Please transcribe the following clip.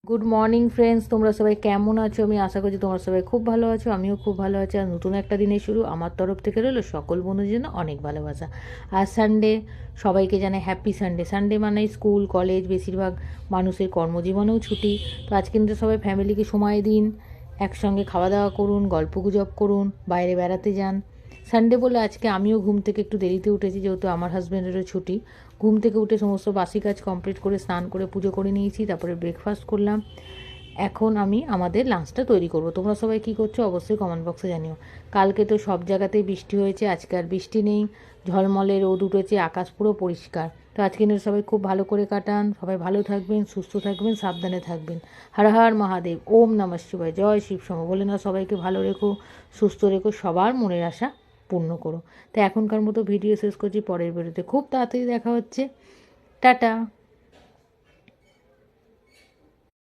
Good morning friends, তোমরা সবাই কেমন আছো? আমি আশা করছি তোমরা সবাই খুব ভালো আছো, আমিও খুব ভালো আছি। আর নতুন একটা দিনের শুরু আমার তরফ থেকে রইলো সকল বন্ধুদের জন্য অনেক ভালোবাসা। আর সানডে, সবাইকে জানাই হ্যাপি সানডে। সানডে মানে স্কুল কলেজ বেশিরভাগ মানুষের কর্মজীবনেও ছুটি। তো আজকে কিন্তু সবাই ফ্যামিলিকে সময় দিন, একসঙ্গে খাওয়া দাওয়া করুন, গল্পগুজব করুন, বাইরে বেড়াতে যান। সানডে বলে আজকে আমিও ঘুম থেকে একটু দেরিতে উঠেছি, যেহেতু আমার হাজব্যান্ডেরও ছুটি। ঘুম থেকে উঠে সমস্ত বাসি কাজ কমপ্লিট করে স্নান করে পুজো করে নিয়েছি, তারপরে ব্রেকফাস্ট করলাম। এখন আমি আমাদের লাঞ্চটা তৈরি করব। তোমরা সবাই কী করছো অবশ্যই কমেন্ট বক্সে জানিও। কালকে তো সব জায়গাতেই বৃষ্টি হয়েছে, আজকে আর বৃষ্টি নেই, ঝলমলে রোদ উঠেছে, আকাশ পুরো পরিষ্কার। তো আজকে কিন্তু সবাই খুব ভালো করে কাটান, সবাই ভালো থাকবেন, সুস্থ থাকবেন, সাবধানে থাকবেন। হর হর মহাদেব, ওম নমঃ শিবায়, জয় শিবসম বলে না সবাইকে ভালো রেখো, সুস্থ রেখো, সবার মনের আশা পূর্ণ করো। তো এখনকার মতো ভিডিও শেষ করছি, পরের ভিডিওতে খুব তাড়াতাড়ি দেখা হচ্ছে। টাটা।